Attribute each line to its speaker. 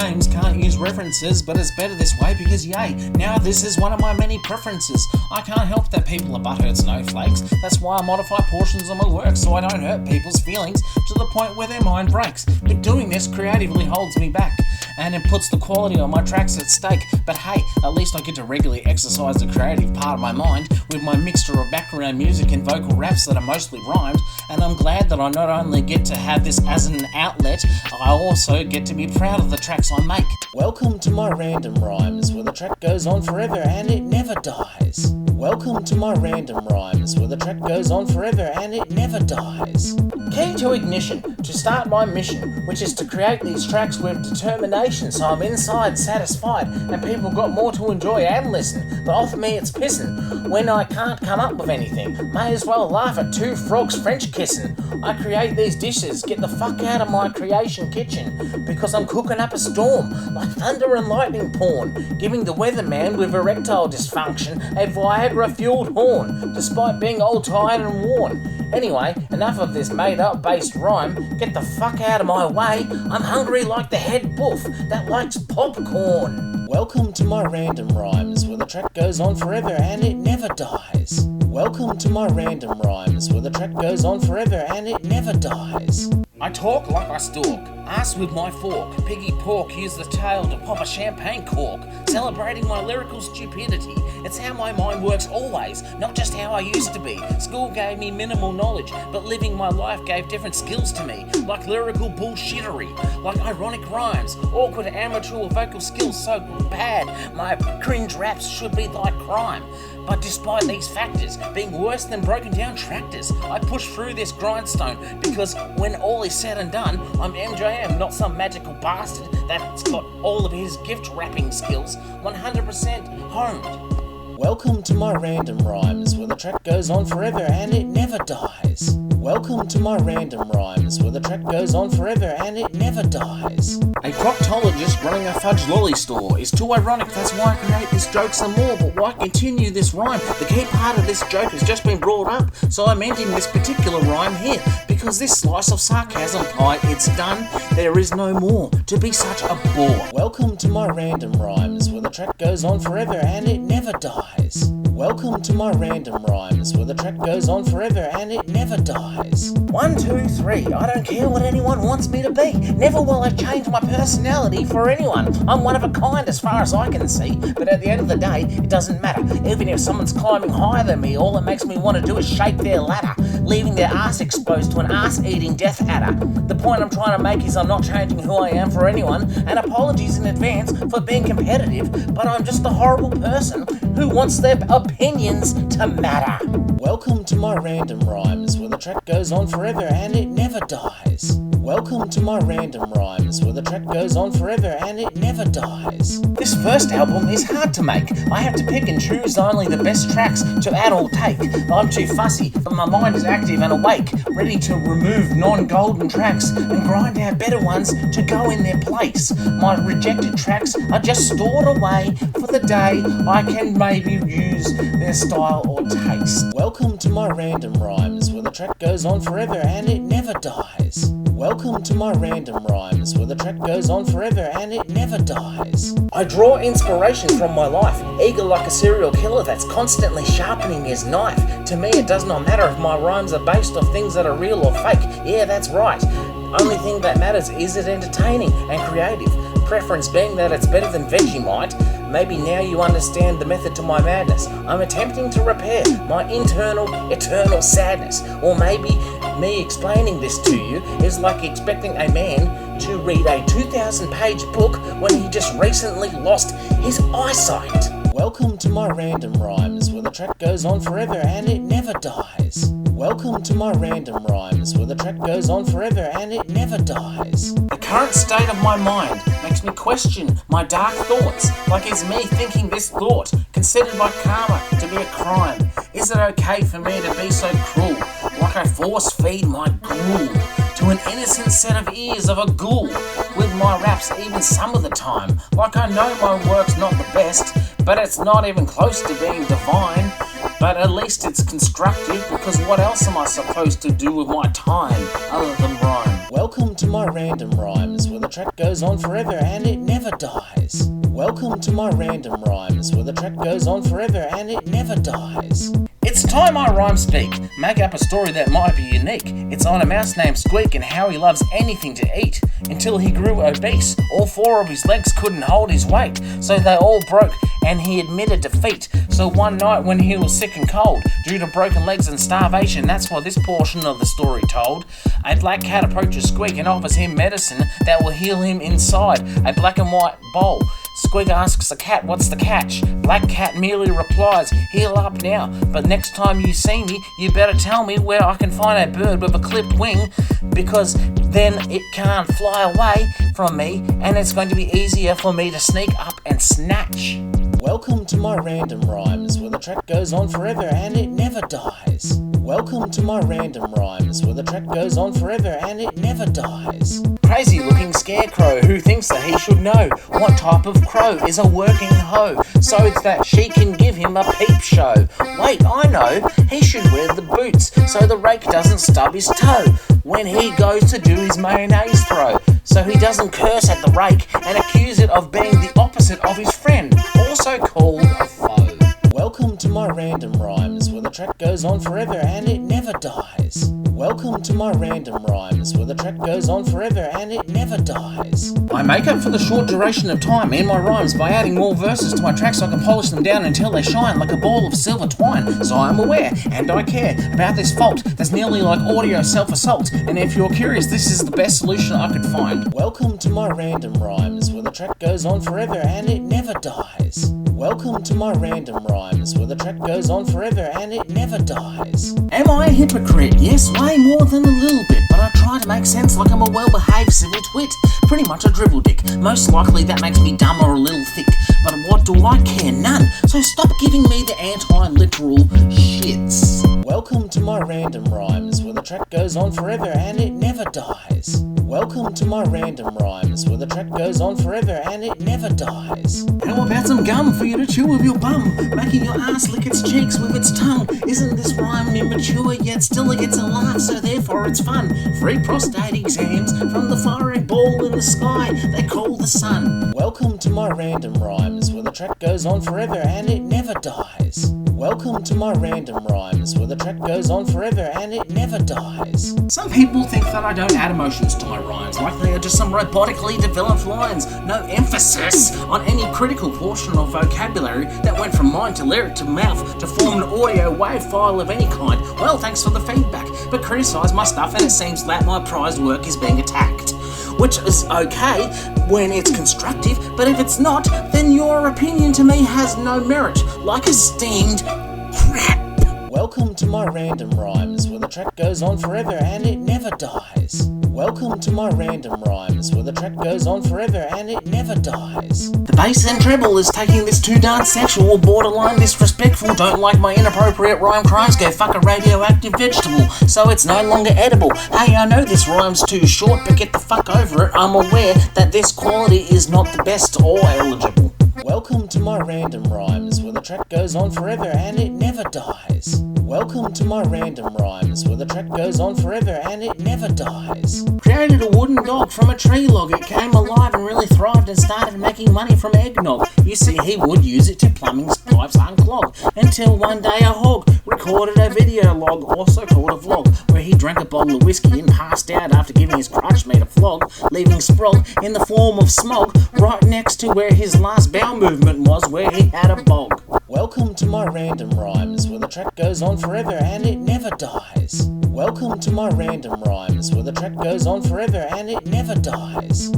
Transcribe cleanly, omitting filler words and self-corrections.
Speaker 1: names, can't use references, but it's better this way because yay, now this is one of my many preferences. I can't help that people are butthurt snowflakes. That's why I modify portions of my work so I don't hurt people's feelings to the point where their mind breaks. But doing this creatively holds me back, and it puts the quality of my tracks at stake. But hey, at least I get to regularly exercise the creative part of my mind with my mixture of background music and vocal raps that are mostly rhymed, and I'm glad that I not only get to have this as an outlet, I also get to be proud of the tracks I make. Welcome to my random rhymes, where the track goes on forever and it never dies. Welcome to my random rhymes, where the track goes on forever and it never dies. Key to ignition, to start my mission, which is to create these tracks with determination so I'm inside satisfied and people got more to enjoy and listen. But off me it's pissin' when I can't come up with anything. May as well laugh at two frogs French kissing. I create these dishes, get the fuck out of my creation kitchen, because I'm cooking up a storm like thunder and lightning porn, giving the weatherman with erectile dysfunction a Viagra fueled horn, despite being old, tired and worn. Anyway, enough of this made-up based rhyme. Get the fuck out of my way. I'm hungry like the head boof that likes popcorn. Welcome to my random rhymes, where the track goes on forever and it never dies. Welcome to my random rhymes, where the track goes on forever and it never dies. I talk like I stalk, ass with my fork, piggy pork, use the tail to pop a champagne cork, celebrating my lyrical stupidity. It's how my mind works always, not just how I used to be. School gave me minimal knowledge, but living my life gave different skills to me, like lyrical bullshittery, like ironic rhymes, awkward amateur vocal skills so bad, my cringe raps should be like crime. But despite these factors being worse than broken down tractors, I push through this grindstone because when all is said and done, I'm MJM, not some magical bastard that's got all of his gift wrapping skills 100% honed. Welcome to my random rhymes, where the track goes on forever and it never dies. Welcome to my random rhymes, where the track goes on forever and it never dies. A proctologist running a fudge lolly store is too ironic, that's why I create this joke some more, but why continue this rhyme? The key part of this joke has just been brought up, so I'm ending this particular rhyme here, because this slice of sarcasm pie, it's done, there is no more to be such a bore. Welcome to my random rhymes, where the track goes on forever and it never dies. Welcome to my random rhymes, where the track goes on forever and it never dies. 1, 2, 3, I don't care what anyone wants me to be. Never will I change my personality for anyone. I'm one of a kind as far as I can see, but at the end of the day, it doesn't matter. Even if someone's climbing higher than me, all it makes me want to do is shake their ladder, leaving their ass exposed to an ass-eating death adder. The point I'm trying to make is I'm not changing who I am for anyone, and apologies in advance for being competitive, but I'm just a horrible person who wants their opinions to matter. Welcome to my random rhymes, where the track goes on forever and it never dies. Welcome to my random rhymes, where the track goes on forever and it never dies. This first album is hard to make. I have to pick and choose only the best tracks to add or take. I'm too fussy, but my mind is active and awake, ready to remove non-golden tracks and grind out better ones to go in their place. My rejected tracks are just stored away for the day I can maybe use their style or taste. Welcome to my random rhymes, where the track goes on forever and it never dies. Welcome to my random rhymes, where the track goes on forever and it never dies. I draw inspiration from my life, eager like a serial killer that's constantly sharpening his knife. To me, it does not matter if my rhymes are based off things that are real or fake. Yeah, that's right. Only thing that matters is it entertaining and creative. Preference being that it's better than Vegemite. Maybe now you understand the method to my madness. I'm attempting to repair my internal, eternal sadness. Or maybe me explaining this to you is like expecting a man to read a 2,000-page book when he just recently lost his eyesight. Welcome to my random rhymes, where the track goes on forever and it never dies. Welcome to my random rhymes, where the track goes on forever and it never dies. The current state of my mind makes me question my dark thoughts, like it's me thinking this thought, considered by karma to be a crime. Is it okay for me to be so cruel, like I force feed my gruel to an innocent set of ears of a ghoul, with my raps even some of the time, like I know my work's not the best, but it's not even close to being divine. But at least it's constructive, because what else am I supposed to do with my time other than rhyme? Welcome to my random rhymes, where the track goes on forever and it never dies. Welcome to my random rhymes, where the track goes on forever and it never dies. It's time I rhyme speak, make up a story that might be unique. It's on a mouse named Squeak and how he loves anything to eat. Until he grew obese, all four of his legs couldn't hold his weight, so they all broke and he admitted defeat. So one night when he was sick and cold, due to broken legs and starvation, that's what this portion of the story told. A black cat approaches Squeak and offers him medicine that will heal him inside a black and white bowl. Squeak asks the cat, what's the catch? Black cat merely replies, heal up now, but next time you see me, you better tell me where I can find a bird with a clipped wing, because then it can't fly away from me, and it's going to be easier for me to sneak up and snatch. Welcome to my random rhymes, where the track goes on forever and it never dies. Welcome to my random rhymes, where the track goes on forever and it never dies. Crazy looking scarecrow who thinks that he should know what type of crow is a working hoe, so that she can give him a peep show. Wait, I know, he should wear the boots so the rake doesn't stub his toe when he goes to do his mayonnaise throw, so he doesn't curse at the rake and accuse it of being the opposite of his friend, also called a foe. Welcome to my random rhymes, where the track goes on forever and it never dies. Welcome to my random rhymes, where the track goes on forever and it never dies. I make up for the short duration of time in my rhymes by adding more verses to my tracks so I can polish them down until they shine like a ball of silver twine. So I'm aware, and I care, about this fault that's nearly like audio self-assault, and if you're curious, this is the best solution I could find. Welcome to my random rhymes, where the track goes on forever and it never dies. Welcome to my random rhymes, where the track goes on forever and it never dies. Am I a hypocrite? Yes, way more than a little bit, but I try to make sense like I'm a well-behaved civil twit. Pretty much a drivel dick. Most likely that makes me dumb or a little thick, but what do I care? None. So stop giving me the anti-literal shits. Welcome to my random rhymes, where the track goes on forever and it never dies. Welcome to my random rhymes, where the track goes on forever and it never dies. How about some gum for you to chew with your bum, making your ass lick its cheeks with its tongue? Isn't this rhyme immature, yet still it gets a laugh, so therefore it's fun? Free prostate exams from the fiery ball in the sky they call the sun. Welcome to my random rhymes, where the track goes on forever and it never dies. Welcome to my random rhymes, where the track goes on forever and it never dies. Some people think that I don't add emotions to my rhymes, like they are just some robotically developed lines. No emphasis on any critical portion of vocabulary that went from mind to lyric to mouth to form an audio wave file of any kind. Well, thanks for the feedback, but criticise my stuff and it seems that my prized work is being attacked. Which is okay when it's constructive, but if it's not, then your opinion to me has no merit, like a steamed crap. Welcome to my random rhymes, where the track goes on forever and it never dies. Welcome to my random rhymes, where the track goes on forever and it never dies. The bass and treble is taking this too darn sexual, borderline disrespectful. Don't like my inappropriate rhyme crimes, go fuck a radioactive vegetable, so it's no longer edible. Hey, I know this rhyme's too short, but get the fuck over it. I'm aware that this quality is not the best or eligible. Welcome to my random rhymes, where the track goes on forever and it never dies. Welcome to my random rhymes, where the track goes on forever and it never dies. Created a wooden dog from a tree log. It came alive and really thrived and started making money from eggnog. You see, he would use it to plumbing pipes unclog, until one day a hog recorded a video log, also called a vlog, where he drank a bottle of whiskey and passed out after giving his crutch mate a flog, leaving sprog in the form of smog right next to where his last bowel movement was, where he had a bog. Welcome to my random rhymes, where the track goes on forever and it never dies. Welcome to my random rhymes, where the track goes on forever and it never dies.